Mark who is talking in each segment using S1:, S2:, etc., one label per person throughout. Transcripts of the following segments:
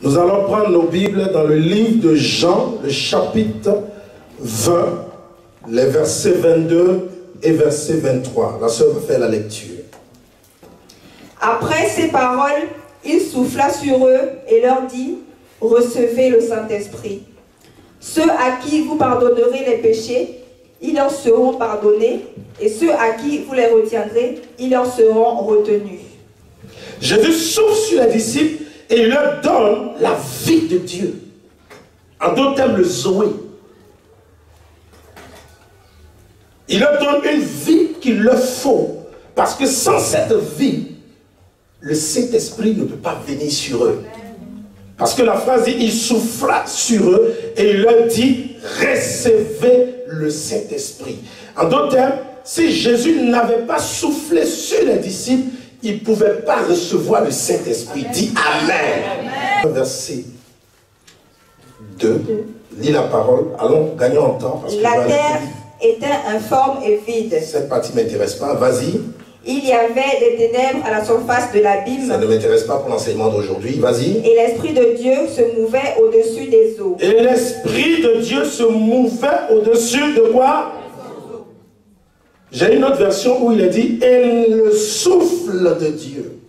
S1: Nous allons prendre nos Bibles dans le livre de Jean, le chapitre 20, les versets 22 et verset 23. La sœur va faire la lecture.
S2: Après ces paroles, il souffla sur eux et leur dit, « Recevez le Saint-Esprit. Ceux à qui vous pardonnerez les péchés, ils leur seront pardonnés, et ceux à qui vous les retiendrez, ils leur seront retenus. »
S1: Jésus souffle sur les disciples et il leur donne la vie de Dieu. En d'autres termes, le Zoé. Il leur donne une vie qu'il leur faut. Parce que sans cette vie, le Saint-Esprit ne peut pas venir sur eux. Parce que la phrase dit, il souffla sur eux et il leur dit, recevez le Saint-Esprit. En d'autres termes, si Jésus n'avait pas soufflé sur les disciples, ils ne pouvaient pas recevoir le Saint-Esprit. Dis Amen. Amen. Verset 2. Lis la parole. Allons, gagnons en temps. Parce que
S2: la terre était informe et vide.
S1: Cette partie ne m'intéresse pas. Vas-y.
S2: Il y avait des ténèbres à la surface de l'abîme.
S1: Ça ne m'intéresse pas pour l'enseignement d'aujourd'hui. Vas-y.
S2: Et l'Esprit de Dieu se mouvait au-dessus des eaux.
S1: Et l'Esprit de Dieu se mouvait au-dessus de quoi? J'ai une autre version où il est dit, et le souffle de Dieu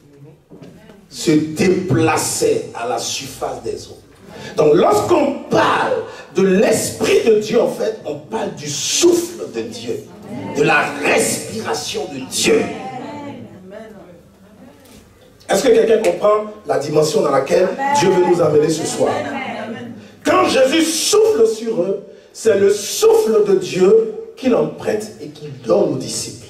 S1: se déplaçait à la surface des eaux. Donc lorsqu'on parle de l'Esprit de Dieu, en fait, on parle du souffle de Dieu, de la respiration de Dieu. Est-ce que quelqu'un comprend la dimension dans laquelle Dieu veut nous amener ce soir? Quand Jésus souffle sur eux, c'est le souffle de Dieu qu'il en prête et qu'il donne aux disciples.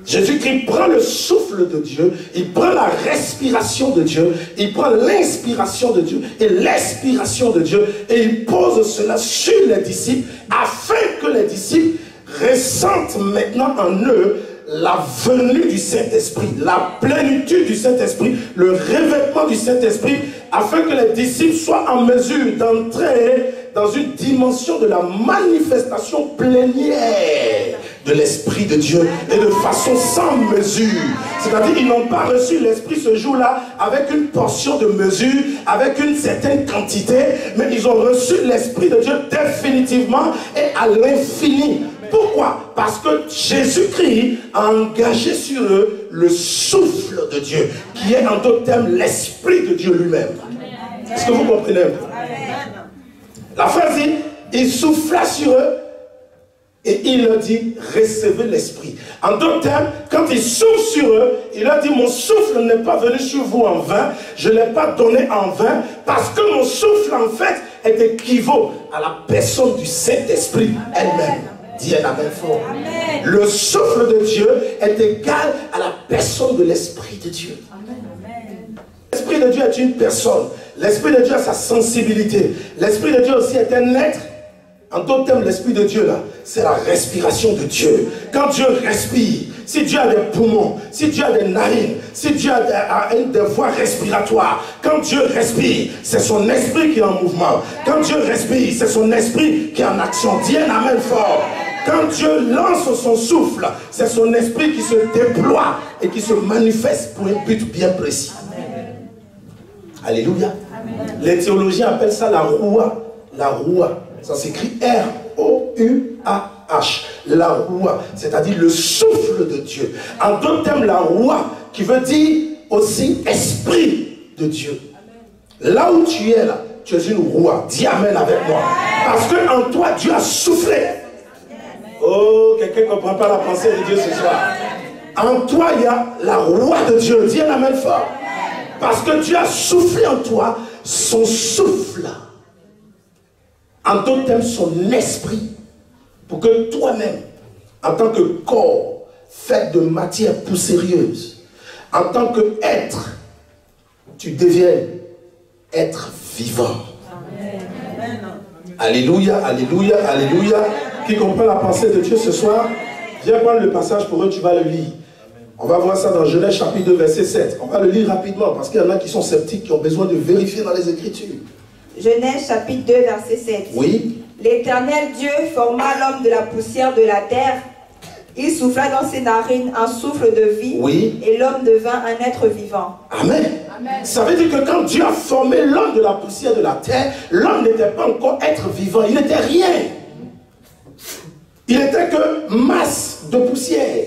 S1: Jésus-Christ prend le souffle de Dieu, il prend la respiration de Dieu, il prend l'inspiration de Dieu et l'expiration de Dieu et il pose cela sur les disciples afin que les disciples ressentent maintenant en eux la venue du Saint-Esprit, la plénitude du Saint-Esprit, le revêtement du Saint-Esprit, afin que les disciples soient en mesure d'entrer dans une dimension de la manifestation plénière de l'Esprit de Dieu et de façon sans mesure. C'est-à-dire qu'ils n'ont pas reçu l'Esprit ce jour-là avec une portion de mesure, avec une certaine quantité, mais ils ont reçu l'Esprit de Dieu définitivement et à l'infini. Pourquoi? Parce que Jésus-Christ a engagé sur eux le souffle de Dieu, qui est en d'autres termes l'Esprit de Dieu lui-même. Est-ce que vous comprenez? La phrase dit, il souffla sur eux et il leur dit, recevez l'Esprit. En d'autres termes, quand il souffle sur eux, il leur dit, mon souffle n'est pas venu sur vous en vain, je ne l'ai pas donné en vain, parce que mon souffle en fait est équivaut à la personne du Saint-Esprit elle-même. Dis un amen fort. Amen. Le souffle de Dieu est égal à la personne de l'Esprit de Dieu. L'Esprit de Dieu est une personne. L'Esprit de Dieu a sa sensibilité. L'Esprit de Dieu aussi est un être. En d'autres termes, l'Esprit de Dieu là, c'est la respiration de Dieu. Quand Dieu respire, si Dieu a des poumons, si Dieu a des narines, si Dieu a des voies respiratoires, quand Dieu respire, c'est son esprit qui est en mouvement. Quand Dieu respire, c'est son esprit qui est en action. Dis un amen fort. Quand Dieu lance son souffle, c'est son esprit qui se déploie et qui se manifeste pour un but bien précis. Amen. Alléluia. Amen. Les théologiens appellent ça la roua. La roua. Ça s'écrit R-O-U-A-H. La roua, c'est-à-dire le souffle de Dieu. En d'autres termes, la roua qui veut dire aussi esprit de Dieu. Là où tu es là, tu es une roua. Dis amen avec moi. Parce qu'en toi, Dieu a soufflé. Oh, quelqu'un ne comprend pas la pensée de Dieu ce soir. En toi, il y a la roua de Dieu. Dis un amen fort. Parce que Dieu a soufflé en toi son souffle. En d'autres termes, son esprit. Pour que toi-même, en tant que corps fait de matière poussiéreuse, en tant qu'être, tu deviennes être vivant. Amen. Alléluia, alléluia, alléluia. Qui comprend la pensée de Dieu ce soir? Viens prendre le passage pour eux, tu vas le lire. On va voir ça dans Genèse chapitre 2, verset 7. On va le lire rapidement parce qu'il y en a qui sont sceptiques, qui ont besoin de vérifier dans les Écritures.
S2: Genèse chapitre 2, verset 7.
S1: Oui.
S2: L'Éternel Dieu forma l'homme de la poussière de la terre Il souffla dans ses narines un souffle de vie,
S1: Oui.
S2: et l'homme devint un être vivant.
S1: Amen. Amen. Ça veut dire que quand Dieu a formé l'homme de la poussière de la terre, l'homme n'était pas encore être vivant, il n'était rien. Il n'était que masse de poussière,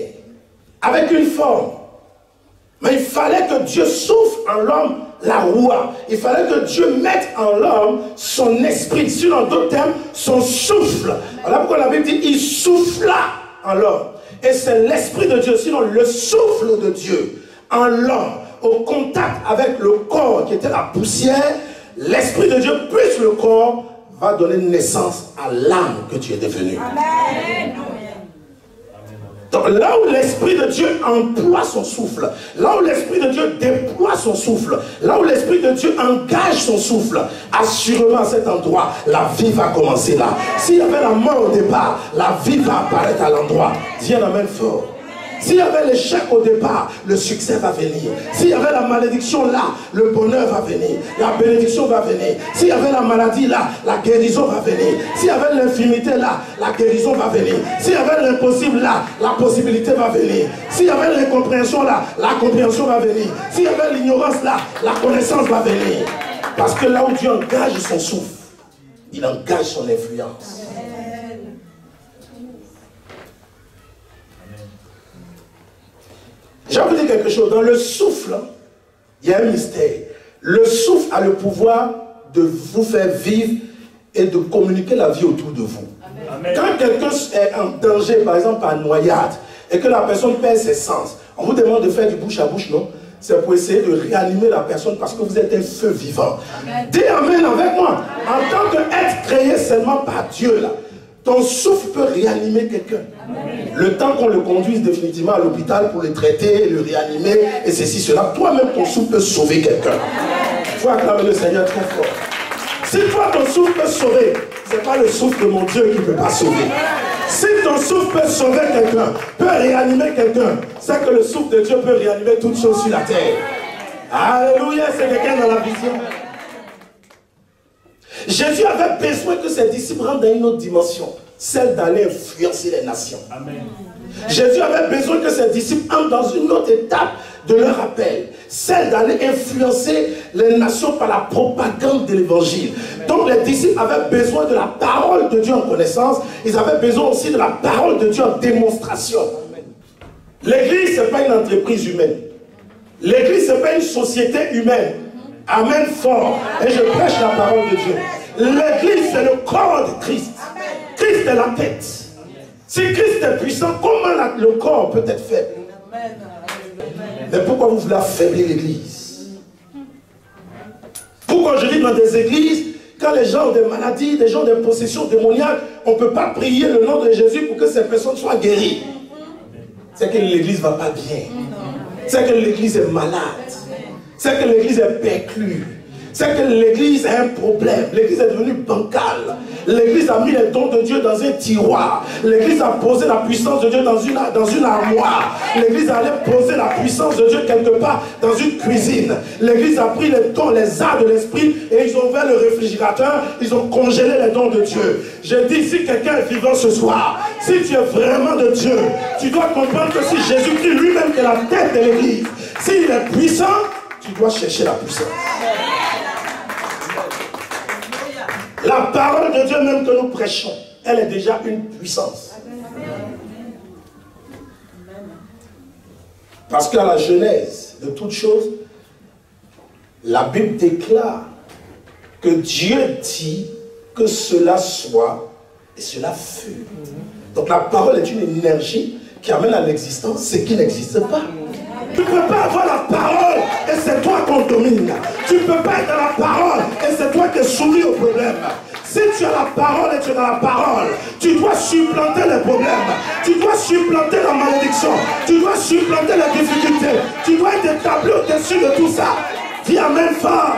S1: avec une forme. Mais il fallait que Dieu souffle en l'homme la roua. Il fallait que Dieu mette en l'homme son esprit, sinon en d'autres termes, son souffle. Voilà pourquoi la Bible dit, il souffla en l'homme. Et c'est l'esprit de Dieu, sinon le souffle de Dieu en l'homme, au contact avec le corps qui était la poussière, l'esprit de Dieu plus le corps va donner naissance à l'âme que tu es devenu. Amen. Donc là où l'Esprit de Dieu emploie son souffle, là où l'Esprit de Dieu déploie son souffle, là où l'Esprit de Dieu engage son souffle, assurément à cet endroit, la vie va commencer là. S'il y avait la mort au départ, la vie va apparaître à l'endroit. Dis un amen fort. S'il y avait l'échec au départ, le succès va venir. S'il y avait la malédiction là, le bonheur va venir. La bénédiction va venir. S'il y avait la maladie là, la guérison va venir. S'il y avait l'infirmité là, la guérison va venir. S'il y avait l'impossible là, la possibilité va venir. S'il y avait l'incompréhension là, la compréhension va venir. S'il y avait l'ignorance là, la connaissance va venir. Parce que là où Dieu engage son souffle, il engage son influence. J'ai envie de dire quelque chose. Dans le souffle, il y a un mystère. Le souffle a le pouvoir de vous faire vivre et de communiquer la vie autour de vous. Amen. Quand quelqu'un est en danger, par exemple par noyade, et que la personne perd ses sens, on vous demande de faire du bouche à bouche, non? C'est pour essayer de réanimer la personne parce que vous êtes un feu vivant. Amen. Dis Amen avec moi. En tant qu'être créé seulement par Dieu, là, ton souffle peut réanimer quelqu'un. Le temps qu'on le conduise définitivement à l'hôpital pour le traiter, le réanimer, et ceci, cela, toi-même ton souffle peut sauver quelqu'un. Il faut acclamer le Seigneur très fort. Si toi ton souffle peut sauver, ce n'est pas le souffle de mon Dieu qui ne peut pas sauver. Si ton souffle peut sauver quelqu'un, peut réanimer quelqu'un, c'est que le souffle de Dieu peut réanimer toutes choses sur la terre. Alléluia, c'est quelqu'un dans la vision. Jésus avait besoin que ses disciples rentrent dans une autre dimension, celle d'aller influencer les nations. Amen. Jésus avait besoin que ses disciples entrent dans une autre étape de leur appel, celle d'aller influencer les nations par la propagande de l'évangile. Donc les disciples avaient besoin de la parole de Dieu en connaissance, ils avaient besoin aussi de la parole de Dieu en démonstration. L'église, ce n'est pas une entreprise humaine. L'église, ce n'est pas une société humaine. Amen fort. Et je prêche la parole de Dieu. L'église, c'est le corps de Christ. Christ est la tête. Si Christ est puissant, comment le corps peut être faible? Mais pourquoi vous voulez affaiblir l'église? Pourquoi je dis dans des églises, quand les gens ont des maladies, des gens ont des possessions démoniaques, on ne peut pas prier le nom de Jésus pour que ces personnes soient guéries? C'est que l'église ne va pas bien. C'est que l'église est malade. C'est que l'église est perclue. C'est que l'église a un problème. L'église est devenue bancale. L'église a mis les dons de Dieu dans un tiroir. L'église a posé la puissance de Dieu dans une armoire. L'église a allé poser la puissance de Dieu quelque part dans une cuisine. L'église a pris les dons, les arts de l'esprit et ils ont ouvert le réfrigérateur. Ils ont congelé les dons de Dieu. Je dis, si quelqu'un est vivant ce soir, si tu es vraiment de Dieu, tu dois comprendre que si Jésus-Christ lui-même est la tête de l'église, s'il est puissant, tu dois chercher la puissance. La parole de Dieu même que nous prêchons, elle est déjà une puissance. Parce qu'à la genèse de toutes choses, la Bible déclare que Dieu dit que cela soit et cela fut. Donc la parole est une énergie qui amène à l'existence ce qui n'existe pas. Tu ne peux pas avoir la parole et c'est toi qu'on domine. Tu ne peux pas être dans la parole et c'est toi qui souris au problème. Si tu as la parole et tu es dans la parole, tu dois supplanter les problèmes. Tu dois supplanter la malédiction. Tu dois supplanter les difficultés. Tu dois être établi au-dessus de tout ça. Dis amen fort.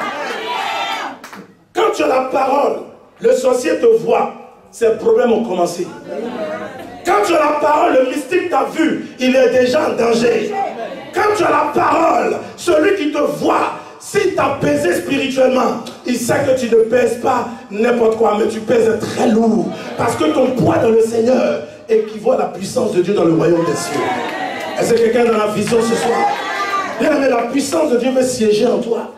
S1: Quand tu as la parole, le sorcier te voit. Ces problèmes ont commencé. Quand tu as la parole, le mystique t'a vu. Il est déjà en danger. Quand tu as la parole, celui qui te voit, s'il t'a pesé spirituellement, il sait que tu ne pèses pas n'importe quoi, mais tu pèses très lourd. Parce que ton poids dans le Seigneur équivaut à la puissance de Dieu dans le royaume des cieux. Est-ce que quelqu'un dans la vision ce soir? Bien, mais la puissance de Dieu veut siéger en toi.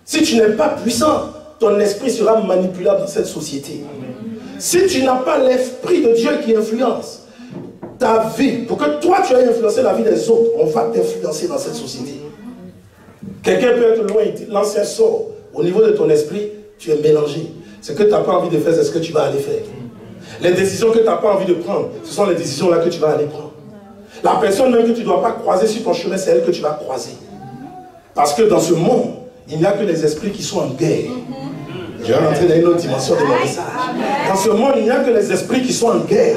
S1: Si tu n'es pas puissant, ton esprit sera manipulable dans cette société. Si tu n'as pas l'esprit de Dieu qui influence ta vie, pour que toi tu aies influencé la vie des autres, on va t'influencer dans cette société. Quelqu'un peut être loin, l'ancien sort. Au niveau de ton esprit, tu es mélangé. Ce que tu n'as pas envie de faire, c'est ce que tu vas aller faire. Les décisions que tu n'as pas envie de prendre, ce sont les décisions là que tu vas aller prendre. La personne même que tu ne dois pas croiser sur ton chemin, c'est elle que tu vas croiser. Parce que dans ce monde, il n'y a que les esprits qui sont en guerre. Je vais rentrer dans une autre dimension de mon message. Dans ce monde, il n'y a que les esprits qui sont en guerre.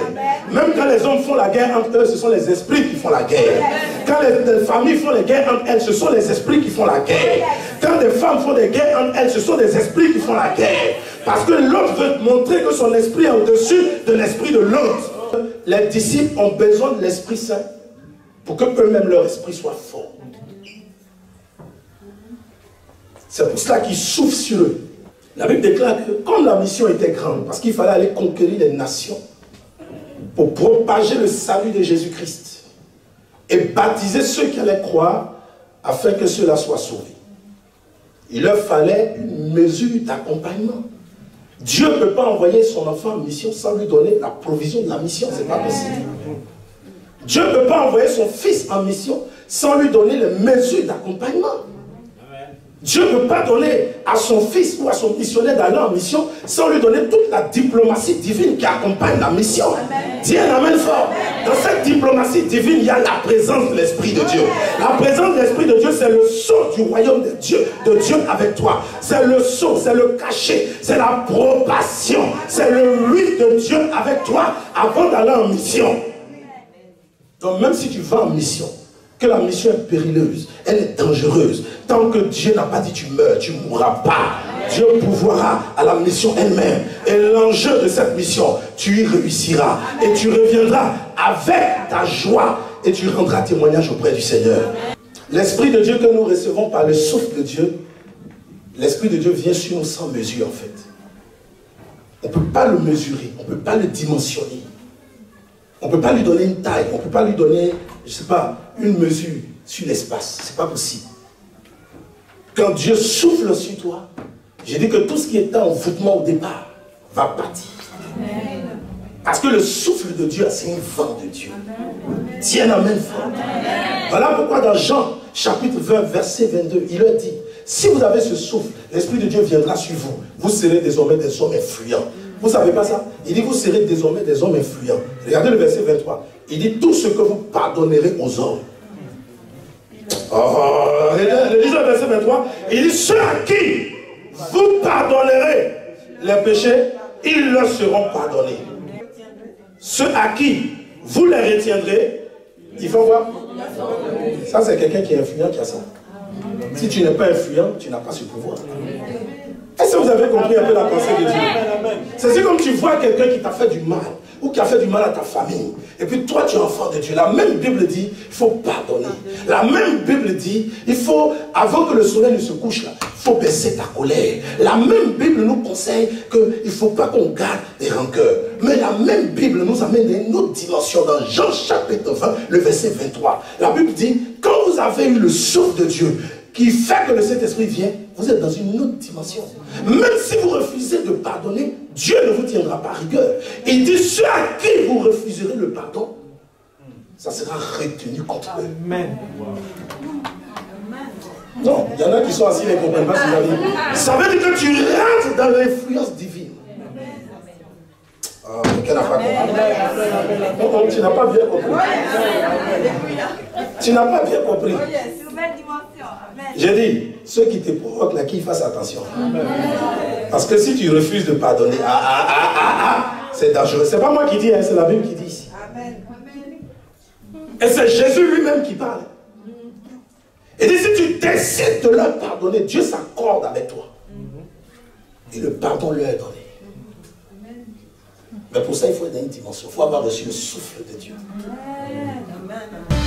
S1: Même quand les hommes font la guerre entre eux, ce sont les esprits qui font la guerre. Quand les familles font les guerres entre elles, ce sont les esprits qui font la guerre. Quand des femmes font des guerres entre elles, ce sont des esprits qui font la guerre. Parce que l'autre veut montrer que son esprit est au-dessus de l'esprit de l'autre. Les disciples ont besoin de l'Esprit Saint pour que eux-mêmes leur esprit soit fort. C'est pour cela qu'ils souffrent sur eux. La Bible déclare que comme la mission était grande, parce qu'il fallait aller conquérir les nations pour propager le salut de Jésus-Christ et baptiser ceux qui allaient croire afin que ceux-là soient sauvés. Il leur fallait une mesure d'accompagnement. Dieu ne peut pas envoyer son enfant en mission sans lui donner la provision de la mission, ce n'est pas possible. Dieu ne peut pas envoyer son fils en mission sans lui donner les mesures d'accompagnement. Dieu ne peut pas donner à son fils ou à son missionnaire d'aller en mission sans lui donner toute la diplomatie divine qui accompagne la mission. Dis un amen fort. Dans cette diplomatie divine, il y a la présence de l'Esprit de Dieu. La présence de l'Esprit de Dieu, c'est le sceau du royaume de Dieu avec toi. C'est le sceau, c'est le cachet, c'est l'approbation, c'est le huile de Dieu avec toi avant d'aller en mission. Donc même si tu vas en mission, que la mission est périleuse, elle est dangereuse. Tant que Dieu n'a pas dit tu meurs, tu ne mourras pas. Dieu pourvoira à la mission elle-même. Et l'enjeu de cette mission, tu y réussiras. Et tu reviendras avec ta joie. Et tu rendras témoignage auprès du Seigneur. L'Esprit de Dieu que nous recevons par le souffle de Dieu, l'Esprit de Dieu vient sur nous sans mesure en fait. On ne peut pas le mesurer, on ne peut pas le dimensionner. On ne peut pas lui donner une taille, on ne peut pas lui donner, je ne sais pas, une mesure sur l'espace. Ce n'est pas possible. Quand Dieu souffle sur toi, j'ai dit que tout ce qui était en voûtement au départ va partir. Parce que le souffle de Dieu, c'est un vent de Dieu. Tiens la main fort. Voilà pourquoi dans Jean, chapitre 20, verset 22, il leur dit, si vous avez ce souffle, l'Esprit de Dieu viendra sur vous. Vous serez désormais des hommes influents. Vous ne savez pas ça? Il dit, vous serez désormais des hommes influents. Regardez le verset 23. Il dit, tout ce que vous pardonnerez aux hommes. Lisez le verset 23. Il dit, ceux à qui vous pardonnerez les péchés, ils leur seront pardonnés. Ceux à qui vous les retiendrez, il faut voir. Ça, c'est quelqu'un qui est influent qui a ça. Si tu n'es pas influent, tu n'as pas ce pouvoir. Est-ce que vous avez compris un peu la pensée de Dieu? C'est comme tu vois quelqu'un qui t'a fait du mal, ou qui a fait du mal à ta famille, et puis toi tu es enfant de Dieu. La même Bible dit, il faut pardonner. La même Bible dit, il faut, avant que le soleil ne se couche là, il faut baisser ta colère. La même Bible nous conseille qu'il ne faut pas qu'on garde des rancœurs. Mais la même Bible nous amène à une autre dimension. Dans Jean chapitre 20, le verset 23, la Bible dit, quand vous avez eu le souffle de Dieu, qui fait que le Saint-Esprit vient, vous êtes dans une autre dimension. Même si vous refusez de pardonner, Dieu ne vous tiendra pas rigueur. Il dit, ceux à qui vous refuserez le pardon, ça sera retenu contre eux. Amen. Non, il y en a qui sont assis et ne comprennent pas ce que vous avez. Ça veut dire que tu rentres dans l'influence divine. Ah, quelqu'un n'a pas compris. Tu n'as pas bien compris. Tu n'as pas bien compris. J'ai dit, ceux qui te provoquent là, qu'ils fassent attention. Parce que si tu refuses de pardonner, c'est dangereux. C'est pas moi qui dis, hein, c'est la Bible qui dit ici. Et c'est Jésus lui-même qui parle. Et dit, si tu décides de leur pardonner, Dieu s'accorde avec toi. Et le pardon leur est donné. Mais pour ça, il faut être dans une dimension. Il faut avoir reçu le souffle de Dieu. Amen.